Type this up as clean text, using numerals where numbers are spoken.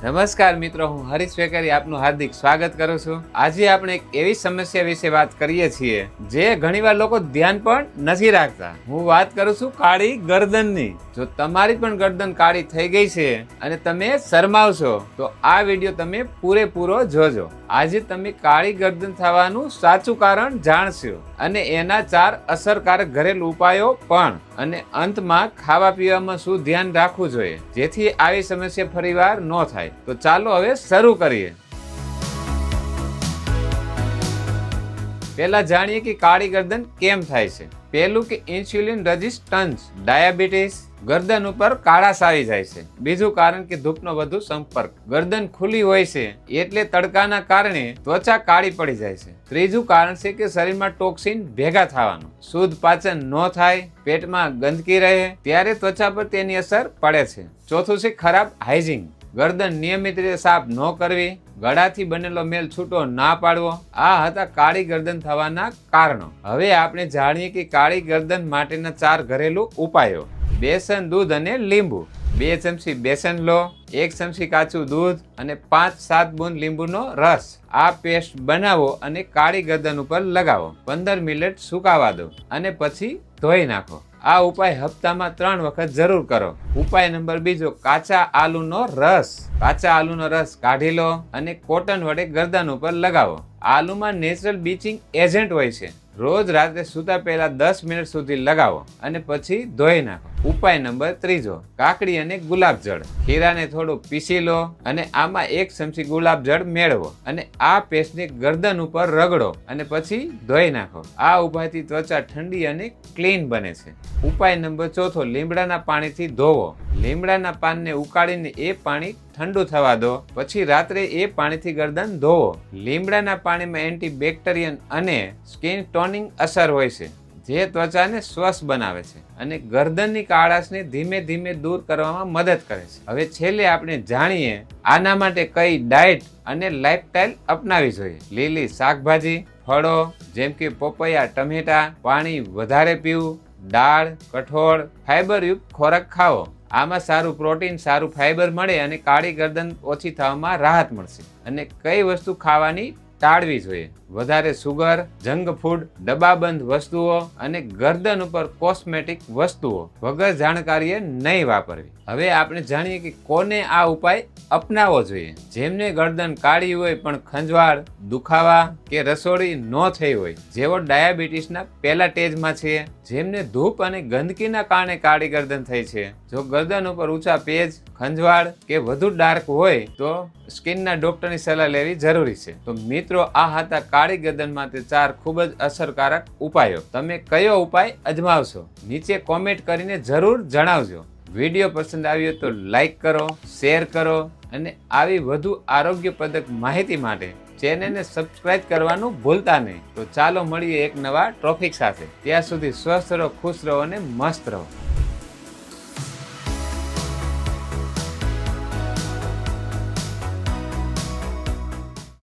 નમસ્કાર મિત્રો, હું હરીશ વેકરી આપનું હાર્દિક સ્વાગત કરું છું. આજે આપણે એક એવી સમસ્યા વિશે વાત કરીએ છીએ જે ઘણીવાર લોકો ધ્યાન પણ નથી રાખતા. હું વાત કરું છું કાળી ગરદનની. જો તમારી પણ ગરદન કાળી થઈ ગઈ છે અને તમે શરમાવશો તો આ વિડીયો તમે પૂરેપૂરો જોજો. આજે તમે કાળી ગરદન થવાનું સાચું કારણ જાણશો અને એના 4 અસરકારક ઘરેલું ઉપાયો પણ, અને અંતમાં ખાવા પીવામાં શું ધ્યાન રાખવું જોઈએ જેથી આવી સમસ્યા ફરીવાર ન થાય. તો ચાલો હવે શરૂ કરીએ. પહેલા જાણીએ કે કાળી ગરદન કેમ થાય છે. પહેલું કે ઇન્સ્યુલિન રેઝિસ્ટન્સ, ડાયાબિટીસ. ગરદન ઉપર કાળાશ આવી જાય છે. બીજું કારણ કે ધૂપનો વધુ સંપર્ક. ગરદન ખુલ્લી હોય છે એટલે તડકાના કારણે ત્વચા કાળી પડી જાય છે. ત્રીજું કારણ છે કે શરીરમાં ટોક્સિન ભેગા થવાનું. શુદ્ધ પાચન ન થાય, પેટમાં ગંદકી રહે ત્યારે ત્વચા પર તેની અસર પડે છે. ચોથું છે ખરાબ હાઇજીન. ગરદન નિયમિત રીતે સાફ ન કરવી, ગળાથી બનેલો મેલ છૂટો ના પાડવો. આ હતા કાળી ગરદન થવાના કારણો. હવે આપણે જાણીએ કે કાળી ગરદન માટેના 4 ઘરેલું ઉપાયો. બેસન, દૂધ અને લીંબુ. 2 ચમચી બેસન લો, 1 ચમચી કાચું દૂધ અને 5-7 બૂંદ લીંબુનો રસ. આ પેસ્ટ બનાવો અને કાળી ગરદન ઉપર લગાવો. 15 મિનિટ સુકાવા દો અને પછી ધોઈ નાખો. આ ઉપાય હપ્તામાં 3 વખત જરૂર કરો. ઉપાય નંબર 2, કાચા આલુનો રસ. કાચા આલુનો રસ કાઢી લો અને કોટન વડે ગરદન ઉપર લગાવો. આલુમાં નેચરલ બ્લીચિંગ એજન્ટ હોય છે. રોજ રાત્રે સૂતા પહેલા 10 મિનિટ સુધી લગાવો અને પછી ધોઈ નાખો. ઉપાય નંબર 3, કાકડી અને ગુલાબ જળ. ખીરાને થોડું પીસી લો અને આમાં 1 ચમચી ગુલાબ જળ મેળવો અને આ પેસ્ટને ગરદન ઉપર રગડો અને પછી ધોઈ નાખો. આ ઉપાયથી ત્વચા ઠંડી અને ક્લીન બને છે. ઉપાય નંબર 4, લીમડાના પાણીથી ધોવો. લીમડાના પાનને ઉકાળીને એ પાણી ઠંડુ થવા દો, પછી રાત્રે એ પાણીથી ગરદન ધોવો. લીમડાના પાણીમાં એન્ટીબેક્ટેરિયન અને સ્કિન ટોનિંગ અસર હોય છે જે ત્વચાને સ્વચ્છ બનાવે છે અને ગરદનની કાળાશને ધીમે ધીમે દૂર કરવામાં મદદ કરે છે. હવે છેલ્લે આપણે જાણીએ આના માટે કઈ ડાયટ અને લાઇફસ્ટાઇલ અપનાવી જોઈએ. લીલી શાકભાજી, ફળો જેમ કે પપૈયા, ટમેટા, પાણી વધારે પીવું, દાળ, કઠોળ, ફાઈબરયુક્ત ખોરાક ખાવો. આમાં સારું પ્રોટીન, સારું ફાઈબર મળે અને કાળી ગરદન ઓછી થવામાં રાહત મળશે. અને કઈ વસ્તુ ખાવાની ટાળવી જોઈએ. વધારે સુગર, જંક ફૂડ, ડબ્બાબંધ વસ્તુઓ અને ગરદન ઉપર કોસ્મેટિક વસ્તુઓ વગર જાણકારીએ નહીં વાપરવી. હવે આપણે જાણીએ કે કોને આ ઉપાય અપનાવવો જોઈએ. જેમને ગરદન કાળી હોય પણ ખંજવાળ, દુખાવા કે રસોડી ન થઈ હોય, જેઓ ડાયાબિટીસના પહેલા સ્ટેજમાં છે, જેમને ધૂપ અને ગંદકીના કારણે કાળી ગરદન થઈ છે. જો ગરદન ઉપર ઊંચા પેચ, ખંજવાળ કે વધુ ડાર્ક હોય તો સ્કિનના ડોક્ટરની સલાહ લેવી જરૂરી છે. તો મિત્રો, આ હતા કાળી ગરદન માટે 4 ખૂબ જ અસરકારક ઉપાયો. તમે કયો ઉપાય અજમાવશો? નીચે કોમેન્ટ કરીને જરૂર જણાવજો. વિડીયો પસંદ આવ્યો તો લાઈક કરો, શેર કરો અને આવી વધુ આરોગ્યપ્રદક માહિતી માટે ચેનલને સબસ્ક્રાઇબ કરવાનું ભૂલતા નહીં. તો ચાલો મળીએ એક નવા ટોપિક સાથે. ત્યાં સુધી સ્વસ્થ રહો, ખુશ રહો અને મસ્ત રહો.